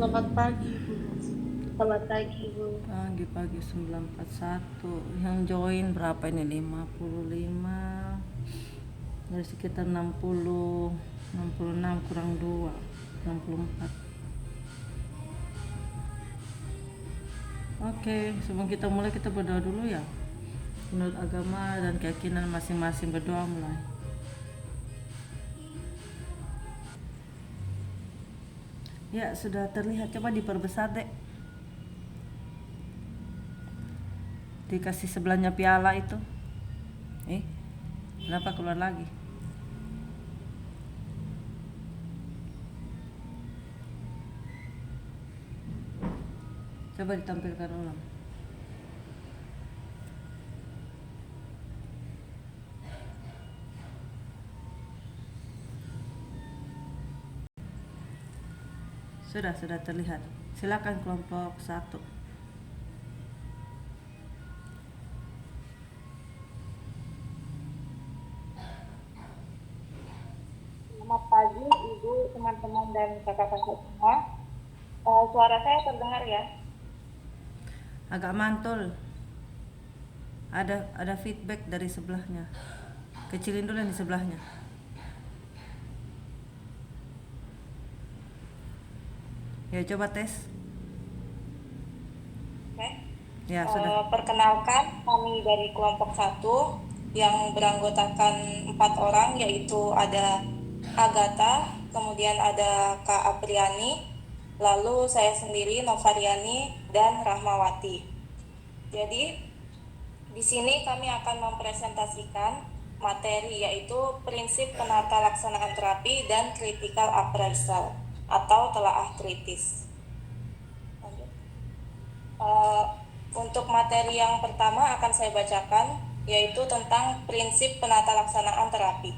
Selamat pagi, Bu. Selamat pagi, Bu. Pagi 941 yang join berapa ini, 55 dari sekitar 66 kurang 2 64. Oke, sebelum kita mulai kita berdoa dulu ya. Menurut agama dan keyakinan masing-masing, berdoa mulai. Ya, sudah terlihat, coba diperbesar dek. Dikasih sebelahnya piala itu. Kenapa keluar lagi? Coba ditampilkan ulang. Sudah terlihat. Silakan kelompok 1. Selamat pagi, Ibu, teman-teman, dan kakak-kakak semua. Suara saya terdengar ya? Agak mantul. Ada feedback dari sebelahnya. Kecilin dulu yang di sebelahnya. Ya, coba tes. Oke. Ya, sudah. Perkenalkan, kami dari kelompok 1 yang beranggotakan 4 orang, yaitu ada Agatha, kemudian ada Kak Apriani, lalu saya sendiri Novariani dan Rahmawati. Jadi di sini kami akan mempresentasikan materi, yaitu prinsip penata laksanaan terapi dan critical appraisal atau telaah kritis. Untuk materi yang pertama akan saya bacakan, yaitu tentang prinsip penata laksanaan terapi.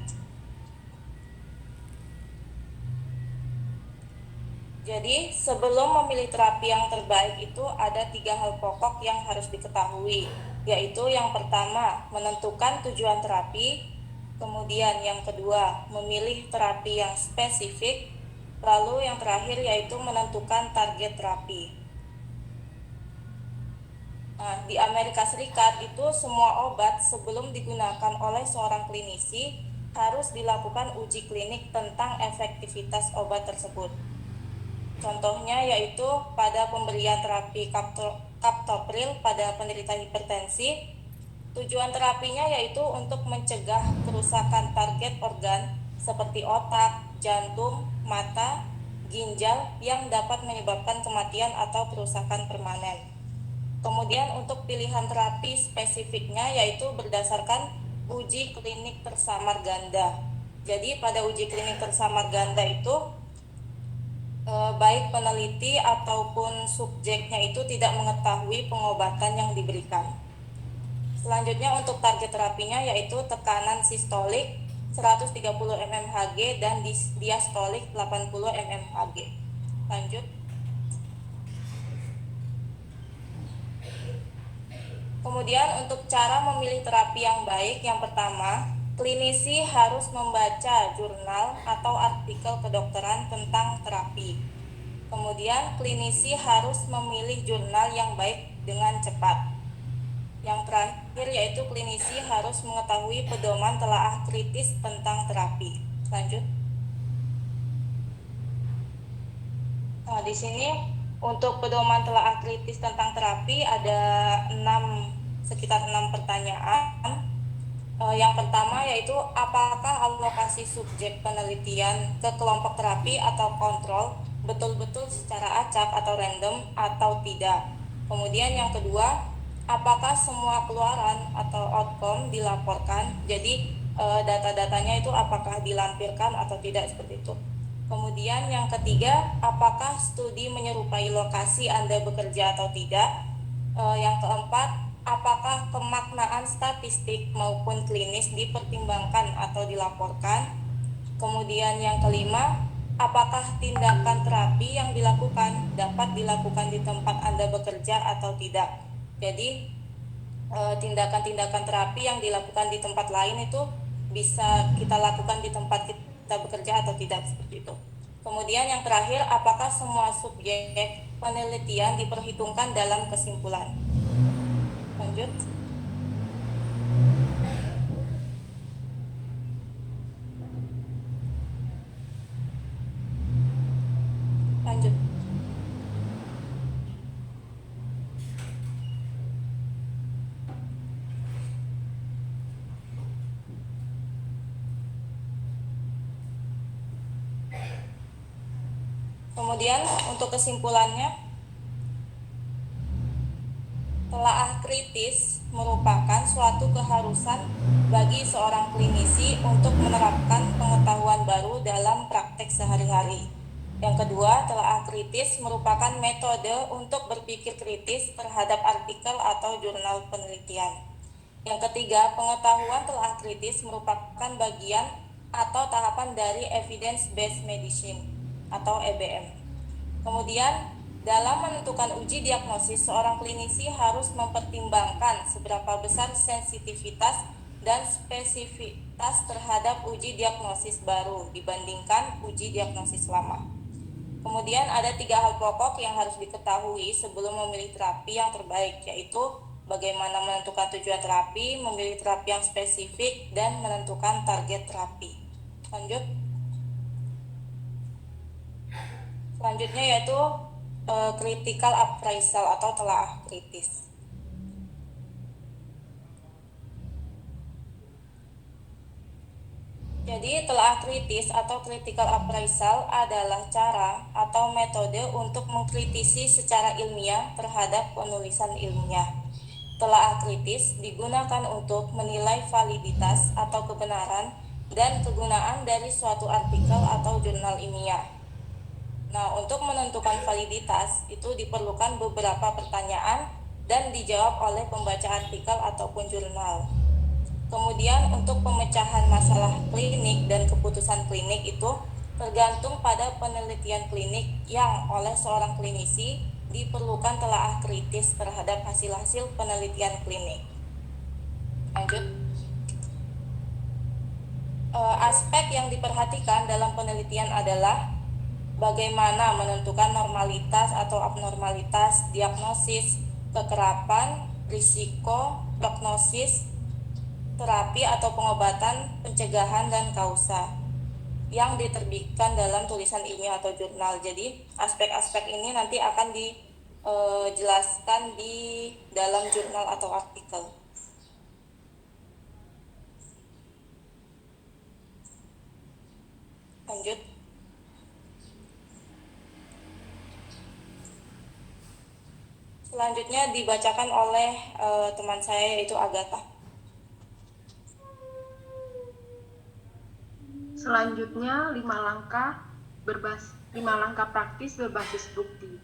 Jadi, sebelum memilih terapi yang terbaik itu ada 3 hal pokok yang harus diketahui, yaitu yang pertama, menentukan tujuan terapi, kemudian yang kedua, memilih terapi yang spesifik, lalu yang terakhir yaitu menentukan target terapi. Nah, di Amerika Serikat itu semua obat sebelum digunakan oleh seorang klinisi harus dilakukan uji klinik tentang efektivitas obat tersebut. Contohnya yaitu pada pemberian terapi captopril pada penderita hipertensi, tujuan terapinya yaitu untuk mencegah kerusakan target organ seperti otak, jantung, mata, ginjal yang dapat menyebabkan kematian atau kerusakan permanen. Kemudian untuk pilihan terapi spesifiknya yaitu berdasarkan uji klinik tersamar ganda. Jadi pada uji klinik tersamar ganda itu baik peneliti ataupun subjeknya itu tidak mengetahui pengobatan yang diberikan. Selanjutnya untuk target terapinya yaitu tekanan sistolik 130 mmHg dan diastolik 80 mmHg. Lanjut. Kemudian untuk cara memilih terapi yang baik, yang pertama, klinisi harus membaca jurnal atau artikel kedokteran tentang terapi. Kemudian klinisi harus memilih jurnal yang baik dengan cepat. Yang terakhir yaitu klinisi harus mengetahui pedoman telaah kritis tentang terapi. Lanjut. Nah, di sini untuk pedoman telaah kritis tentang terapi ada sekitar 6 pertanyaan. Yang pertama yaitu apakah alokasi subjek penelitian ke kelompok terapi atau kontrol betul-betul secara acak atau random atau tidak. Kemudian yang kedua, apakah semua keluaran atau outcome dilaporkan, jadi data-datanya itu apakah dilampirkan atau tidak, seperti itu. Kemudian yang ketiga, apakah studi menyerupai lokasi Anda bekerja atau tidak. Yang keempat, apakah pemaknaan statistik maupun klinis dipertimbangkan atau dilaporkan. Kemudian yang kelima, apakah tindakan terapi yang dilakukan dapat dilakukan di tempat Anda bekerja atau tidak. Jadi tindakan-tindakan terapi yang dilakukan di tempat lain itu bisa kita lakukan di tempat kita bekerja atau tidak, seperti itu. Kemudian yang terakhir, apakah semua subjek penelitian diperhitungkan dalam kesimpulan? Lanjut. Lanjut. Kemudian untuk kesimpulannya, telaah kritis merupakan suatu keharusan bagi seorang klinisi untuk menerapkan pengetahuan baru dalam praktek sehari-hari. Yang kedua, telaah kritis merupakan metode untuk berpikir kritis terhadap artikel atau jurnal penelitian. Yang ketiga, pengetahuan telaah kritis merupakan bagian atau tahapan dari evidence-based medicine atau EBM. Kemudian, dalam menentukan uji diagnosis, seorang klinisi harus mempertimbangkan seberapa besar sensitivitas dan spesifitas terhadap uji diagnosis baru dibandingkan uji diagnosis lama. Kemudian ada 3 hal pokok yang harus diketahui sebelum memilih terapi yang terbaik, yaitu bagaimana menentukan tujuan terapi, memilih terapi yang spesifik, dan menentukan target terapi. Lanjut. Selanjutnya yaitu critical appraisal atau telaah kritis. Jadi telaah kritis atau critical appraisal adalah cara atau metode untuk mengkritisi secara ilmiah terhadap penulisan ilmiah. Telaah kritis digunakan untuk menilai validitas atau kebenaran dan kegunaan dari suatu artikel atau jurnal ilmiah. Nah, untuk menentukan validitas itu diperlukan beberapa pertanyaan dan dijawab oleh pembaca artikel ataupun jurnal. Kemudian untuk pemecahan masalah klinik dan keputusan klinik itu tergantung pada penelitian klinik yang oleh seorang klinisi diperlukan telaah kritis terhadap hasil-hasil penelitian klinik. Lanjut. Aspek yang diperhatikan dalam penelitian adalah bagaimana menentukan normalitas atau abnormalitas, diagnosis, kekerapan, risiko, prognosis, terapi atau pengobatan, pencegahan, dan kausa yang diterbitkan dalam tulisan ilmiah atau jurnal. Jadi aspek-aspek ini nanti akan dijelaskan di dalam jurnal atau artikel. Lanjut. Selanjutnya dibacakan oleh teman saya yaitu Agatha. Selanjutnya 5 langkah praktis berbasis bukti.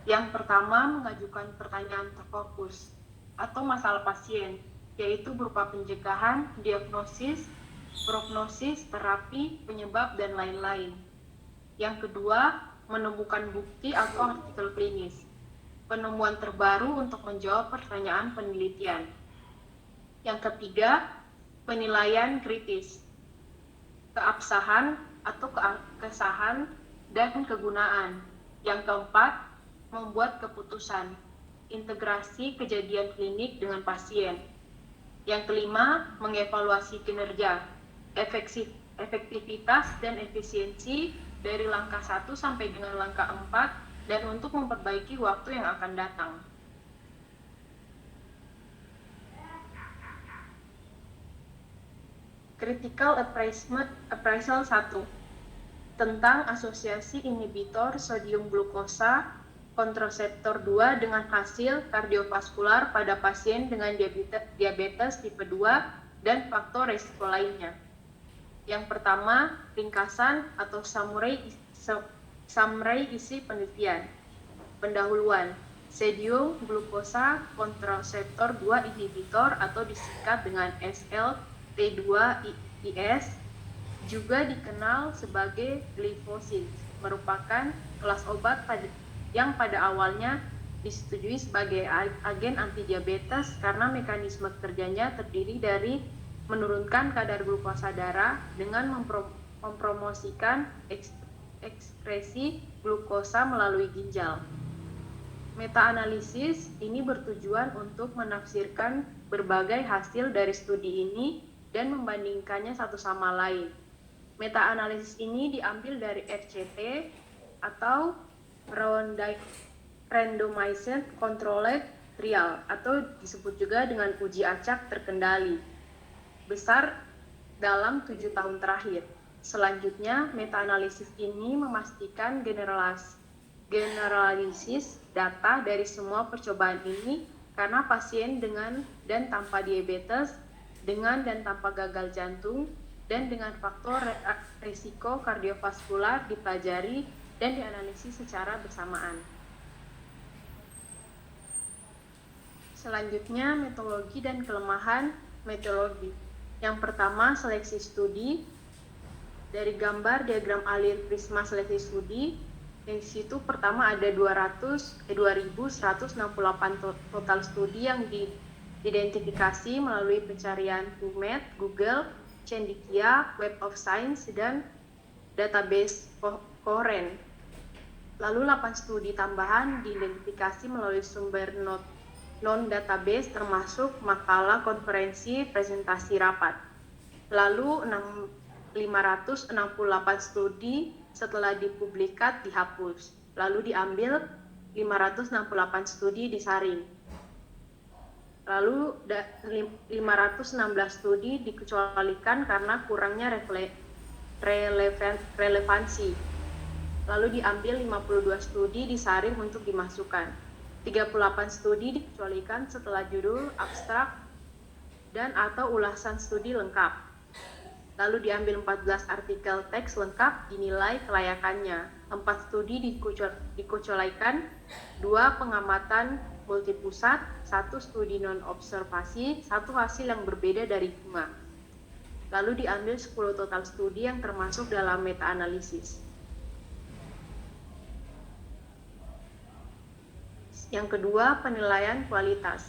Yang pertama, mengajukan pertanyaan terfokus atau masalah pasien, yaitu berupa pencegahan, diagnosis, prognosis, terapi, penyebab, dan lain-lain. Yang kedua, menemukan bukti atau artikel klinis, penemuan terbaru untuk menjawab pertanyaan penelitian. Yang ketiga, penilaian kritis, keabsahan atau kesahan dan kegunaan. Yang keempat, membuat keputusan, integrasi kejadian klinik dengan pasien. Yang kelima, mengevaluasi kinerja, efektivitas dan efisiensi dari langkah 1 sampai dengan langkah 4 dan untuk memperbaiki waktu yang akan datang. Critical Appraisal 1 tentang asosiasi inhibitor sodium glukosa kontraseptor 2 dengan hasil kardiovaskular pada pasien dengan diabetes tipe 2 dan faktor risiko lainnya. Yang pertama, ringkasan atau summary isi penelitian. Pendahuluan, sodium glukosa kontraseptor 2 inhibitor atau disingkat dengan SLT2IS, juga dikenal sebagai glifosin, merupakan kelas obat yang pada awalnya disetujui sebagai agen antidiabetes karena mekanisme kerjanya terdiri dari menurunkan kadar glukosa darah dengan mempromosikan ekskresi glukosa melalui ginjal. Meta-analisis ini bertujuan untuk menafsirkan berbagai hasil dari studi ini dan membandingkannya satu sama lain. Meta-analisis ini diambil dari RCT atau Randomized Controlled Trial atau disebut juga dengan uji acak terkendali besar dalam 7 tahun terakhir. Selanjutnya, meta-analisis ini memastikan generalisis data dari semua percobaan ini karena pasien dengan dan tanpa diabetes, dengan dan tanpa gagal jantung, dan dengan faktor risiko kardiovaskular dipelajari dan dianalisis secara bersamaan. Selanjutnya, metodologi dan kelemahan metodologi. Yang pertama, seleksi studi. Dari gambar diagram alir prisma seleksi studi, di situ pertama ada 2.168 total studi yang diidentifikasi melalui pencarian PubMed, Google, Cendekia, Web of Science, dan database Cochrane. Lalu 8 studi tambahan diidentifikasi melalui sumber non-database termasuk makalah, konferensi, presentasi, rapat. Lalu 568 studi setelah dipublikat dihapus. Lalu diambil 568 studi disaring. Lalu 516 studi dikecualikan karena kurangnya relevansi. Lalu diambil 52 studi disaring untuk dimasukkan. 38 studi dikecualikan setelah judul, abstrak, dan atau ulasan studi lengkap. Lalu diambil 14 artikel teks lengkap dinilai kelayakannya. 4 studi dikecualikan, 2 pengamatan multipusat, 1 studi non-observasi, 1 hasil yang berbeda dari 5. Lalu diambil 10 total studi yang termasuk dalam meta-analisis. Yang kedua, penilaian kualitas.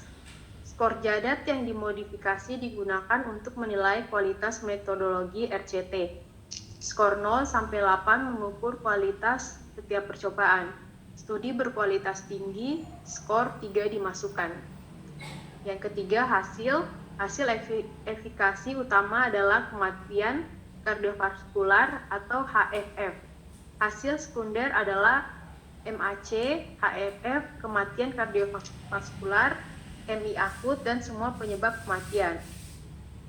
Skor Jadat yang dimodifikasi digunakan untuk menilai kualitas metodologi RCT. Skor 0 sampai 8 mengukur kualitas setiap percobaan. Studi berkualitas tinggi, skor 3 dimasukkan. Yang ketiga, hasil efikasi utama adalah kematian kardiovaskular atau HFF. Hasil sekunder adalah MAC, HFF, kematian kardiovaskular, MI akut, dan semua penyebab kematian.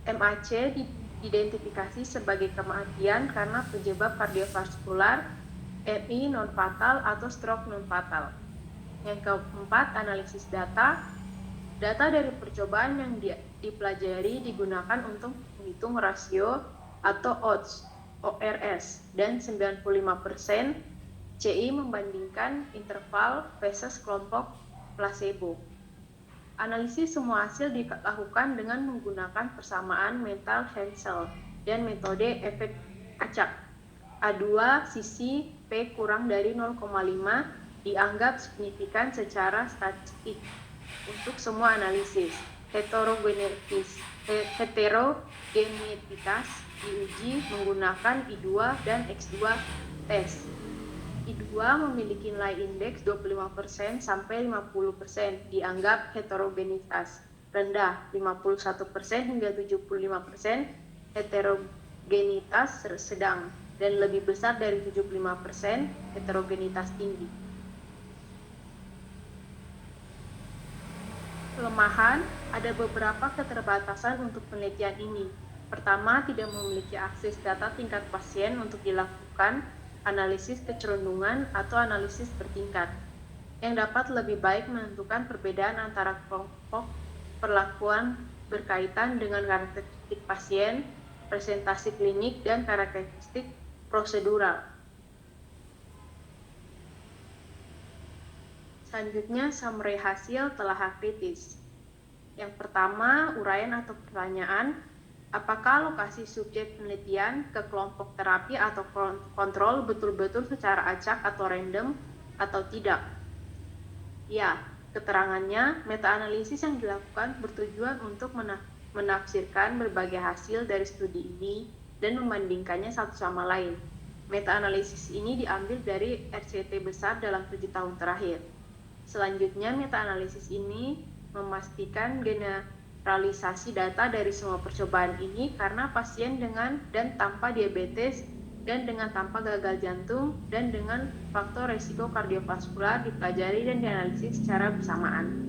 MAC diidentifikasi sebagai kematian karena penyebab kardiovaskular, MI non-fatal atau stroke non-fatal. Yang keempat, analisis data. Data dari percobaan yang dipelajari digunakan untuk menghitung rasio atau odds, ORS, dan 95% CI membandingkan interval versus kelompok placebo. Analisis semua hasil dilakukan dengan menggunakan persamaan mental Hensel dan metode efek acak. A2 sisi P kurang dari 0,5 dianggap signifikan secara statistik untuk semua analisis. Heterogenitas diuji menggunakan I2 dan X2 tes. I2 memiliki nilai indeks 25% sampai 50%, dianggap heterogenitas rendah, 51% hingga 75%, heterogenitas sedang, dan lebih besar dari 75% heterogenitas tinggi. Kelemahan, ada beberapa keterbatasan untuk penelitian ini. Pertama, tidak memiliki akses data tingkat pasien untuk dilakukan analisis kecenderungan atau analisis bertingkat, yang dapat lebih baik menentukan perbedaan antara kelompok perlakuan berkaitan dengan karakteristik pasien, presentasi klinik, dan karakteristik prosedural. Selanjutnya, summary hasil telah kritis. Yang pertama, uraian atau pertanyaan. Apakah lokasi subjek penelitian ke kelompok terapi atau kontrol betul-betul secara acak atau random atau tidak? Ya, keterangannya, meta-analisis yang dilakukan bertujuan untuk menafsirkan berbagai hasil dari studi ini dan membandingkannya satu sama lain. Meta-analisis ini diambil dari RCT besar dalam 7 tahun terakhir. Selanjutnya, meta-analisis ini memastikan generalisasi data dari semua percobaan ini karena pasien dengan dan tanpa diabetes dan dengan tanpa gagal jantung dan dengan faktor resiko kardiovaskular dipelajari dan dianalisis secara bersamaan.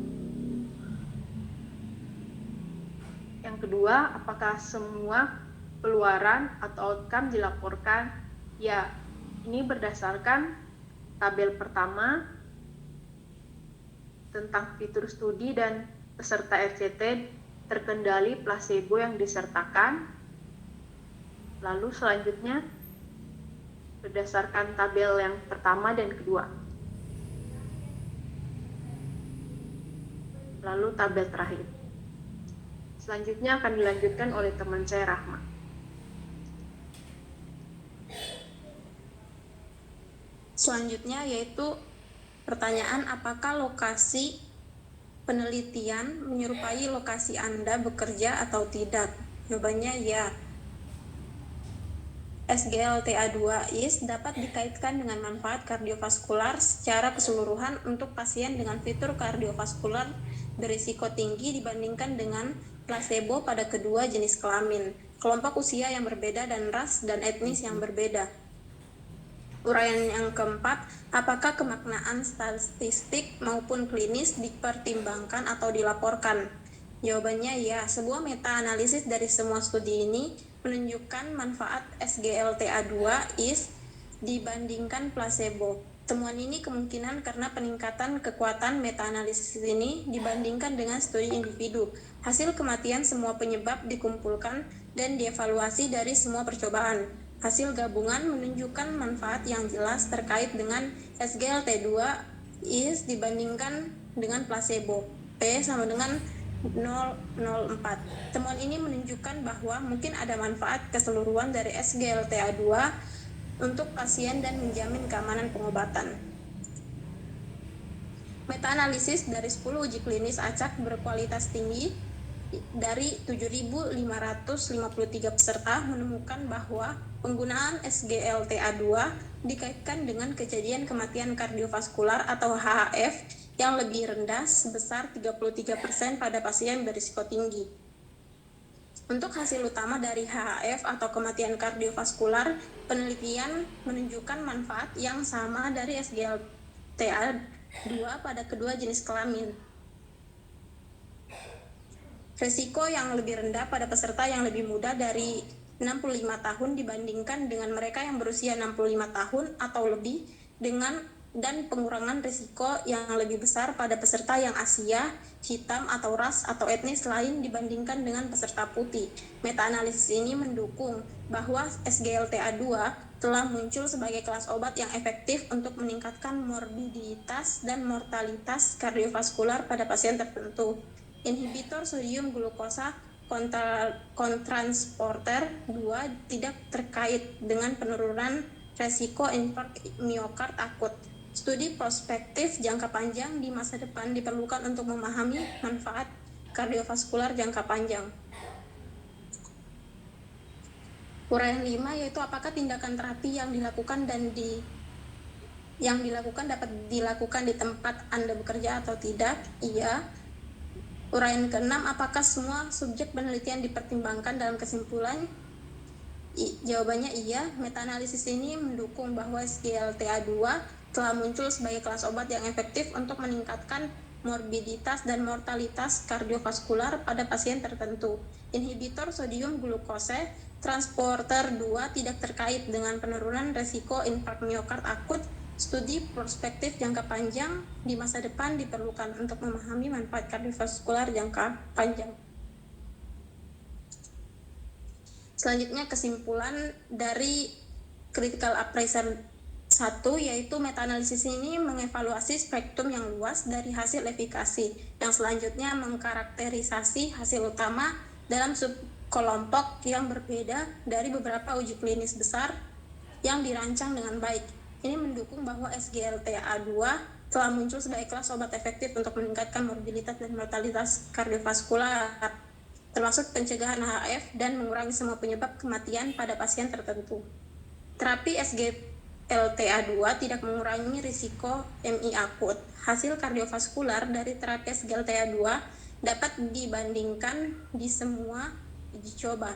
Yang kedua, apakah semua keluaran atau outcome dilaporkan? Ya, ini berdasarkan tabel pertama tentang fitur studi dan peserta RCT terkendali placebo yang disertakan. Lalu selanjutnya berdasarkan tabel yang pertama dan kedua. Lalu tabel terakhir. Selanjutnya akan dilanjutkan oleh teman saya Rahma. Selanjutnya yaitu pertanyaan, apakah lokasi penelitian menyerupai lokasi Anda bekerja atau tidak? Jawabannya ya. SGLTA2-IS dapat dikaitkan dengan manfaat kardiovaskular secara keseluruhan untuk pasien dengan fitur kardiovaskular berisiko tinggi dibandingkan dengan placebo pada kedua jenis kelamin, kelompok usia yang berbeda, dan ras dan etnis yang berbeda. Uraian yang keempat, apakah kemaknaan statistik maupun klinis dipertimbangkan atau dilaporkan? Jawabannya ya, sebuah meta-analisis dari semua studi ini menunjukkan manfaat SGLTA2-IS dibandingkan placebo. Temuan ini kemungkinan karena peningkatan kekuatan meta-analisis ini dibandingkan dengan studi individu. Hasil kematian semua penyebab dikumpulkan dan dievaluasi dari semua percobaan. Hasil gabungan menunjukkan manfaat yang jelas terkait dengan SGLT2-IS dibandingkan dengan placebo. P sama dengan 0,04. Temuan ini menunjukkan bahwa mungkin ada manfaat keseluruhan dari SGLTA2 untuk pasien dan menjamin keamanan pengobatan. Meta-analisis dari 10 uji klinis acak berkualitas tinggi dari 7.553 peserta menemukan bahwa penggunaan SGLTA2 dikaitkan dengan kejadian kematian kardiovaskular atau HHF yang lebih rendah sebesar 33% pada pasien berisiko tinggi. Untuk hasil utama dari HHF atau kematian kardiovaskular, penelitian menunjukkan manfaat yang sama dari SGLTA2 pada kedua jenis kelamin. Risiko yang lebih rendah pada peserta yang lebih muda dari 65 tahun dibandingkan dengan mereka yang berusia 65 tahun atau lebih dan pengurangan risiko yang lebih besar pada peserta yang Asia, hitam atau ras atau etnis lain dibandingkan dengan peserta putih. Meta-analisis ini mendukung bahwa SGLTA2 telah muncul sebagai kelas obat yang efektif untuk meningkatkan morbiditas dan mortalitas kardiovaskular pada pasien tertentu. Inhibitor sodium glukosa kontransporter 2 tidak terkait dengan penurunan resiko infark miokard akut. Studi prospektif jangka panjang di masa depan diperlukan untuk memahami manfaat kardiovaskular jangka panjang. Uraian 5 yaitu apakah tindakan terapi yang dilakukan dapat dilakukan di tempat Anda bekerja atau tidak? Iya. Uraian ke-6, apakah semua subjek penelitian dipertimbangkan dalam kesimpulan? Jawabannya iya. Meta-analisis ini mendukung bahwa SGLTA2 telah muncul sebagai kelas obat yang efektif untuk meningkatkan morbiditas dan mortalitas kardiovaskular pada pasien tertentu. Inhibitor sodium glukose transporter 2 tidak terkait dengan penurunan resiko infark miokard akut. Studi prospektif jangka panjang di masa depan diperlukan untuk memahami manfaat kardiovaskular jangka panjang. Selanjutnya kesimpulan dari critical appraisal 1 yaitu meta-analisis ini mengevaluasi spektrum yang luas dari hasil efikasi, yang selanjutnya mengkarakterisasi hasil utama dalam subkelompok yang berbeda dari beberapa uji klinis besar yang dirancang dengan baik. Ini mendukung bahwa SGLTA2 telah muncul sebagai kelas obat efektif untuk meningkatkan morbiditas dan mortalitas kardiovaskular, termasuk pencegahan HF dan mengurangi semua penyebab kematian pada pasien tertentu. Terapi SGLTA2 tidak mengurangi risiko MI akut. Hasil kardiovaskular dari terapi SGLTA2 dapat dibandingkan di semua uji coba,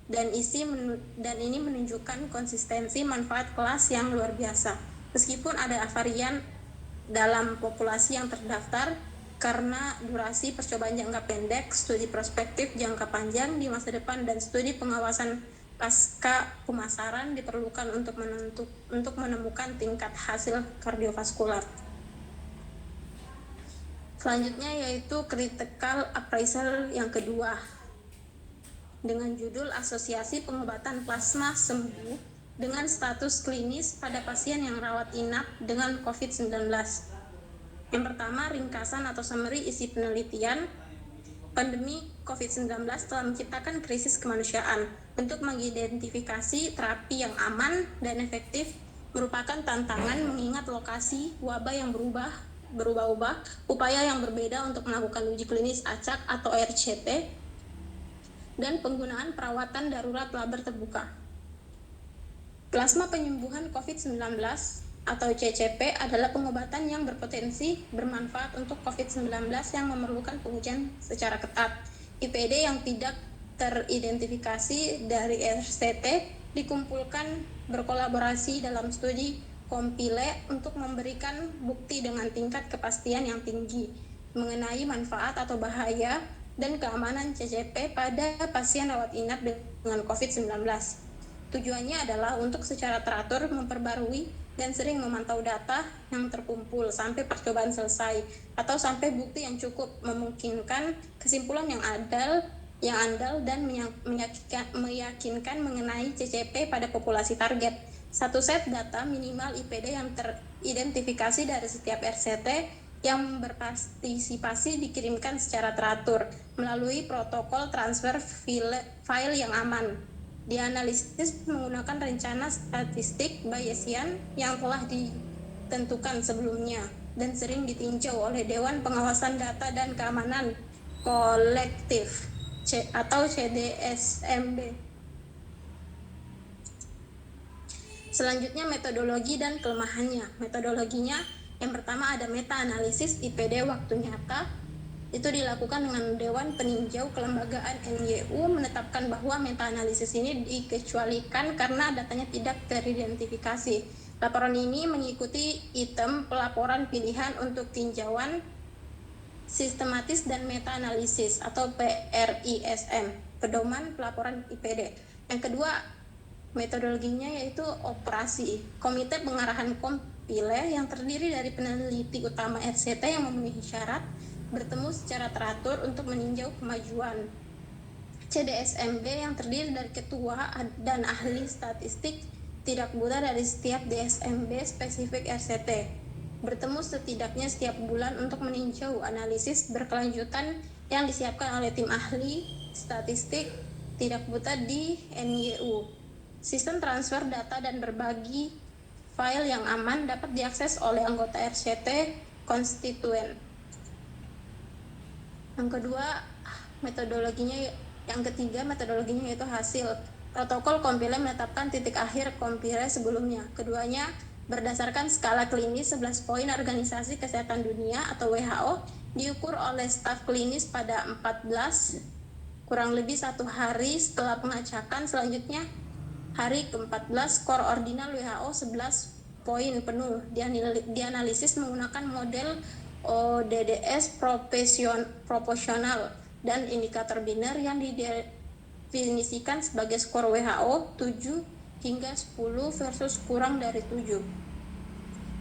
dan ini menunjukkan konsistensi manfaat kelas yang luar biasa. Meskipun ada varian dalam populasi yang terdaftar karena durasi percobaan jangka pendek, studi prospektif jangka panjang di masa depan, dan studi pengawasan pasca pemasaran diperlukan untuk menemukan tingkat hasil kardiovaskular. Selanjutnya yaitu critical appraisal yang kedua dengan judul Asosiasi Pengobatan Plasma Sembuh dengan status klinis pada pasien yang rawat inap dengan COVID-19. Yang pertama, ringkasan atau summary isi penelitian. Pandemi COVID-19 telah menciptakan krisis kemanusiaan. Untuk mengidentifikasi terapi yang aman dan efektif merupakan tantangan mengingat lokasi wabah yang berubah-ubah, upaya yang berbeda untuk melakukan uji klinis acak atau RCT, dan penggunaan perawatan darurat laber terbuka. Plasma penyembuhan COVID-19 atau CCP adalah pengobatan yang berpotensi bermanfaat untuk COVID-19 yang memerlukan pengujian secara ketat. IPD yang tidak teridentifikasi dari RCT dikumpulkan berkolaborasi dalam studi kompile untuk memberikan bukti dengan tingkat kepastian yang tinggi mengenai manfaat atau bahaya dan keamanan CCP pada pasien rawat inap dengan COVID-19. Tujuannya adalah untuk secara teratur memperbarui dan sering memantau data yang terkumpul sampai percobaan selesai atau sampai bukti yang cukup memungkinkan kesimpulan yang andal dan meyakinkan mengenai CCP pada populasi target. Satu set data minimal IPD yang teridentifikasi dari setiap RCT yang berpartisipasi dikirimkan secara teratur melalui protokol transfer file yang aman. Dianalisis menggunakan rencana statistik Bayesian yang telah ditentukan sebelumnya dan sering ditinjau oleh Dewan Pengawasan Data dan Keamanan Kolektif atau CDSMB. Selanjutnya metodologi dan kelemahannya. Metodologinya yang pertama ada meta-analisis IPD waktu nyata. Itu dilakukan dengan Dewan Peninjau Kelembagaan NYU menetapkan bahwa meta-analisis ini dikecualikan karena datanya tidak teridentifikasi. Laporan ini mengikuti item pelaporan pilihan untuk tinjauan sistematis dan meta-analisis atau PRISM, pedoman pelaporan IPD. Yang kedua, metodologinya yaitu operasi. Komite Pengarahan Kompile yang terdiri dari peneliti utama RCT yang memenuhi syarat bertemu secara teratur untuk meninjau kemajuan. CDSMB yang terdiri dari ketua dan ahli statistik tidak buta dari setiap DSMB spesifik RCT. Bertemu setidaknya setiap bulan untuk meninjau analisis berkelanjutan yang disiapkan oleh tim ahli statistik tidak buta di NYU. Sistem transfer data dan berbagi file yang aman dapat diakses oleh anggota RCT konstituen. Yang ketiga metodologinya yaitu hasil. Protokol kompile menetapkan titik akhir kompile sebelumnya. Keduanya berdasarkan skala klinis 11 poin Organisasi Kesehatan Dunia atau WHO diukur oleh staf klinis pada 14 kurang lebih 1 hari setelah pengacakan. Selanjutnya hari ke-14 skor ordinal WHO 11 poin penuh. Dianalisis menggunakan model ODDS proporsional dan indikator biner yang didefinisikan sebagai skor WHO 7 hingga 10 versus kurang dari 7,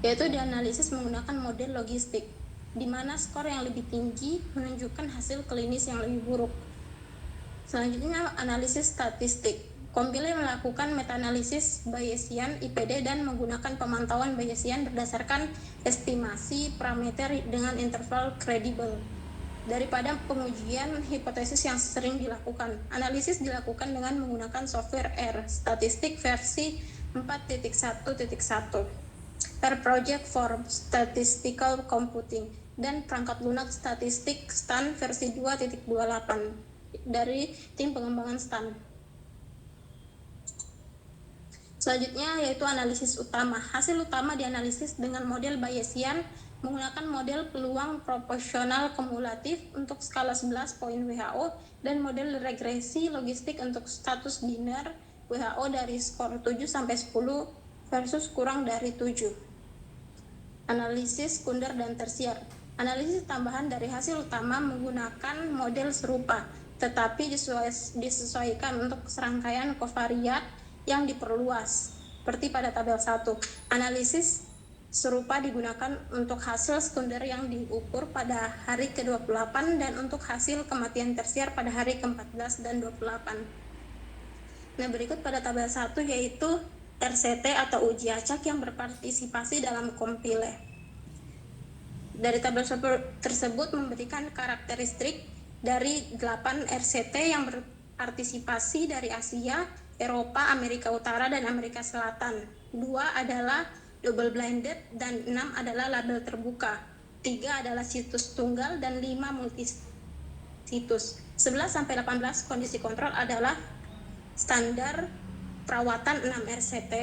yaitu dianalisis menggunakan model logistik, di mana skor yang lebih tinggi menunjukkan hasil klinis yang lebih buruk. Selanjutnya analisis statistik. Kompile melakukan meta-analisis Bayesian IPD dan menggunakan pemantauan Bayesian berdasarkan estimasi parameter dengan interval kredibel daripada pengujian hipotesis yang sering dilakukan. Analisis dilakukan dengan menggunakan software R, statistik versi 4.1.1, per project for statistical computing, dan perangkat lunak statistik STAN versi 2.28 dari tim pengembangan STAN. Selanjutnya yaitu analisis utama. Hasil utama dianalisis dengan model Bayesian menggunakan model peluang proporsional kumulatif untuk skala 11 poin WHO dan model regresi logistik untuk status biner WHO dari skor 7 sampai 10 versus kurang dari 7. Analisis sekunder dan tersier. Analisis tambahan dari hasil utama menggunakan model serupa, tetapi disesuaikan untuk serangkaian kovariat yang diperluas, seperti pada tabel 1. Analisis serupa digunakan untuk hasil sekunder yang diukur pada hari ke-28 dan untuk hasil kematian tersier pada hari ke-14 dan 28. Nah, berikut pada tabel 1 yaitu RCT atau uji acak yang berpartisipasi dalam kompile. Dari tabel tersebut memberikan karakteristik dari 8 RCT yang berpartisipasi dari Asia, Eropa, Amerika Utara, dan Amerika Selatan. 2 adalah double blinded dan 6 adalah label terbuka. 3 adalah situs tunggal dan 5 multi situs. 11 sampai 18 kondisi kontrol adalah standar perawatan 6 RCT.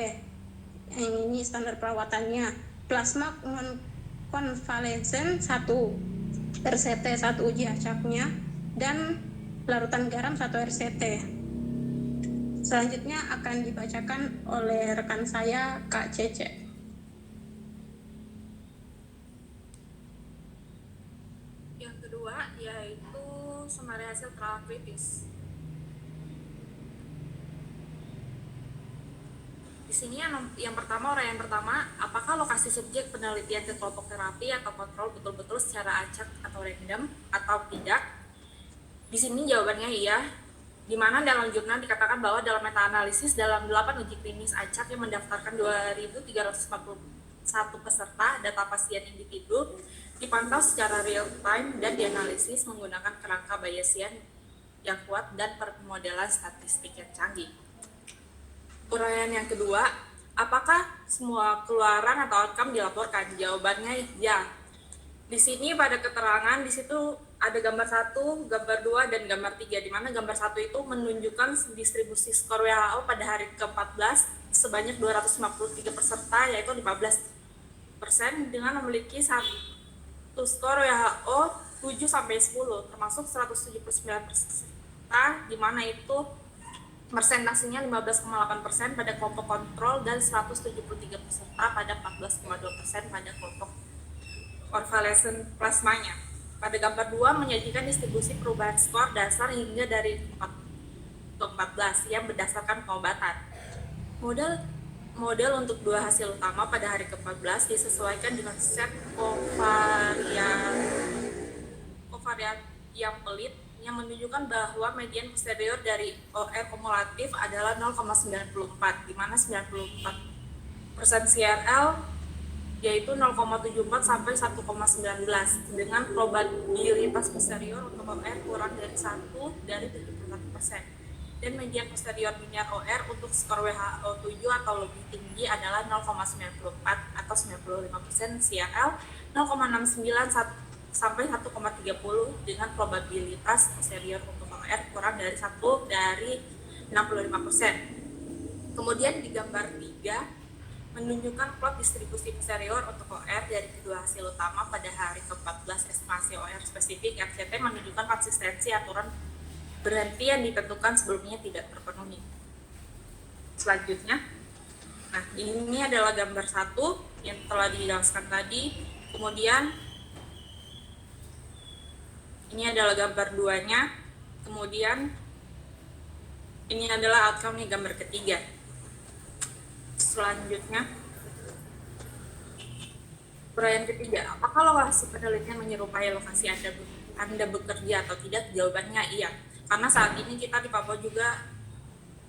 Yang ini standar perawatannya. Plasma konvalesen 1 RCT 1 uji acaknya dan larutan garam 1 RCT. Selanjutnya akan dibacakan oleh rekan saya, Kak Cece. Yang kedua yaitu summary hasil trial kritis. Di sini yang pertama, apakah lokasi subjek penelitian ke kelompok terapi atau kontrol betul-betul secara acak atau random atau tidak? Di sini jawabannya iya. Di mana dalam jurnal dikatakan bahwa dalam meta-analisis dalam 8 uji klinis acak yang mendaftarkan 2.341 peserta data pasien individu dipantau secara real time dan dianalisis menggunakan kerangka Bayesian yang kuat dan permodelan statistik yang canggih. Uraian yang kedua, apakah semua keluaran atau outcome dilaporkan? Jawabannya ya. Di sini pada keterangan di situ ada gambar 1, gambar 2, dan gambar 3, di mana gambar 1 itu menunjukkan distribusi skor WHO pada hari ke-14 sebanyak 253 peserta, yaitu 15% dengan memiliki satu skor WHO 7-10, termasuk 179 peserta, di mana itu persentasenya 15,8% pada kelompok kontrol dan 173 peserta pada 14,2% pada kelompok konvalesen plasmanya. Pada gambar 2 menyajikan distribusi perubahan skor dasar hingga dari 4 ke 14 yang berdasarkan pengobatan. Model untuk dua hasil utama pada hari ke-14 disesuaikan dengan set kovariat yang pelit yang menunjukkan bahwa median posterior dari OR kumulatif adalah 0,94, di mana 94% CRL yaitu 0,74 sampai 1,19 dengan probabilitas posterior untuk OR kurang dari 1 dari 71%. Dan median posterior linear OR untuk skor WHO 7 atau lebih tinggi adalah 0,94 atau 95% CRL 0,69 sampai 1,30 dengan probabilitas posterior untuk OR kurang dari 1 dari 65%. Kemudian di gambar 3 menunjukkan plot distribusi posterior untuk OR dari kedua hasil utama pada hari ke-14 estimasi OR spesifik. RCT menunjukkan konsistensi aturan berhenti yang ditentukan sebelumnya tidak terpenuhi. Selanjutnya, nah ini adalah gambar 1 yang telah dijelaskan tadi. Kemudian ini adalah gambar 2-nya. Kemudian ini adalah outcome-nya gambar ketiga. Selanjutnya, uraian ketiga, apakah lokasi penelitian menyerupai lokasi Anda bekerja atau tidak? Jawabannya iya. Karena saat ini kita di Papua juga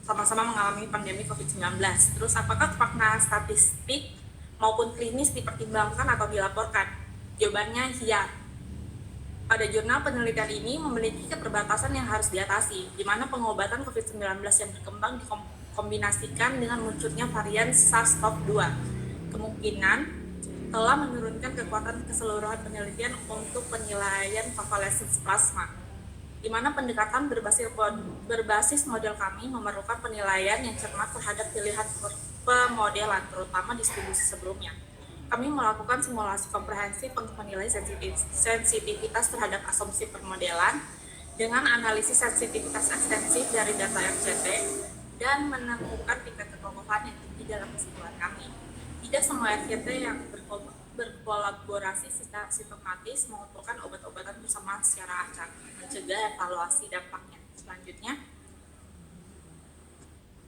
sama-sama mengalami pandemi COVID-19. Terus apakah makna statistik maupun klinis dipertimbangkan atau dilaporkan? Jawabannya iya. Pada jurnal penelitian ini memiliki keterbatasan yang harus diatasi, di mana pengobatan COVID-19 yang berkembang dikombinasikan dengan munculnya varian SARS-CoV-2. Kemungkinan telah menurunkan kekuatan keseluruhan penelitian untuk penilaian konvalesen plasma. di mana pendekatan berbasis model kami memerlukan penilaian yang cermat terhadap pilihan pemodelan, terutama distribusi sebelumnya. Kami melakukan simulasi komprehensif untuk menilai sensitivitas terhadap asumsi permodelan dengan analisis sensitivitas ekstensif dari data RCT dan menemukan tingkat kekokohan yang tinggi dalam kesimpulan kami. Tidak semua RCT yang berkolaborasi secara sistematis mengumpulkan obat-obatan bersama secara acak, mencegah evaluasi dampaknya. Selanjutnya,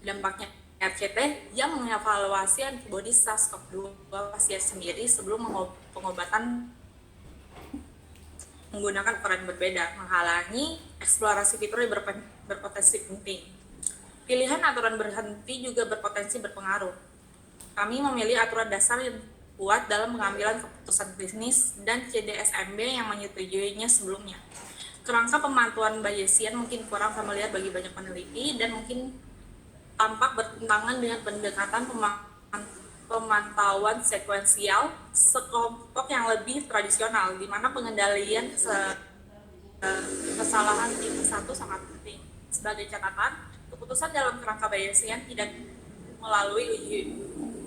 dampaknya RCT yang mengevaluasi antibodi SARS-CoV-2 pasien sendiri sebelum pengobatan menggunakan ukuran berbeda, menghalangi eksplorasi fitur yang berpotensi penting. Pilihan aturan berhenti juga berpotensi berpengaruh. Kami memilih aturan dasar yang kuat dalam pengambilan keputusan klinis dan CDSMB yang menyetujuinya sebelumnya. Kerangka pemantauan Bayesian mungkin kurang familiar bagi banyak peneliti dan mungkin tampak bertentangan dengan pendekatan pemantauan sekuensial sekelompok yang lebih tradisional, di mana pengendalian kesalahan tipe 1 sangat penting. Sebagai catatan, keputusan dalam kerangka Bayesian tidak melalui uji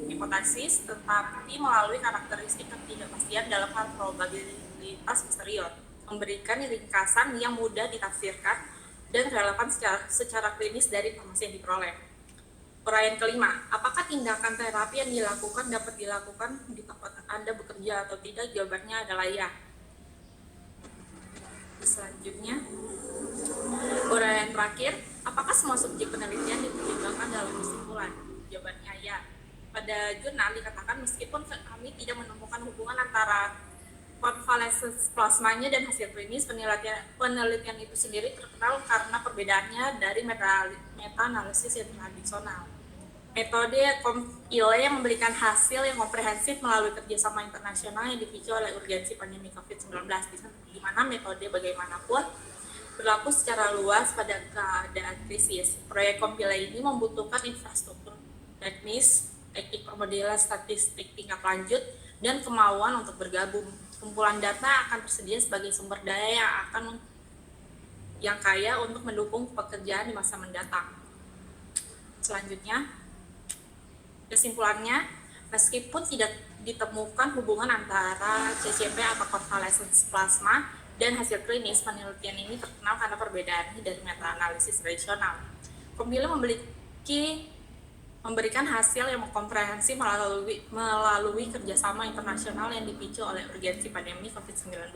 hipotesis, tetapi melalui karakteristik ketidakpastian dalam hal probabilitas posterior, memberikan ringkasan yang mudah ditafsirkan dan relevan secara klinis dari informasi yang diperoleh. Uraian kelima, apakah tindakan terapi yang dilakukan dapat dilakukan di tempat Anda bekerja atau tidak? Jawabannya adalah ya. Selanjutnya, uraian terakhir, apakah semua subjek penelitian dipertimbangkan dalam kesimpulan? Jawabannya ya. Pada jurnal dikatakan meskipun kami tidak menemukan hubungan antara konvalesens plasmanya dan hasil klinis, penelitian itu sendiri terkenal karena perbedaannya dari meta-analisis yang tradisional. Metode Compile yang memberikan hasil yang komprehensif melalui kerjasama internasional yang dipicu oleh urgensi pandemi COVID-19, di mana metode bagaimanapun berlaku secara luas pada keadaan krisis. Proyek Compile ini membutuhkan infrastruktur teknis, teknik permodelan statistik tingkat lanjut, dan kemauan untuk bergabung. Kumpulan data akan tersedia sebagai sumber daya yang kaya untuk mendukung pekerjaan di masa mendatang. Selanjutnya, kesimpulannya, meskipun tidak ditemukan hubungan antara CCP atau konvalesens plasma dan hasil klinis, penelitian ini terkenal karena perbedaannya dari meta-analisis tradisional. Compile memberikan hasil yang komprehensif melalui kerjasama internasional yang dipicu oleh urgensi pandemi COVID-19.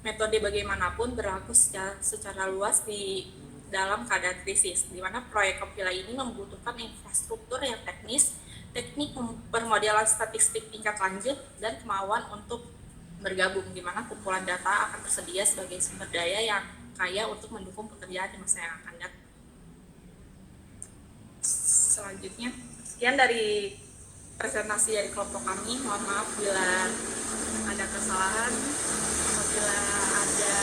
Metode bagaimanapun berlaku secara luas di dalam keadaan krisis, di mana proyek Compile ini membutuhkan infrastruktur yang teknis, teknik permodelan statistik tingkat lanjut, dan kemauan untuk bergabung, di mana kumpulan data akan tersedia sebagai sumber daya yang kaya untuk mendukung pekerjaan di masa yang akan datang. Selanjutnya, sekian dari presentasi dari kelompok kami. Mohon maaf bila ada kesalahan, apabila ada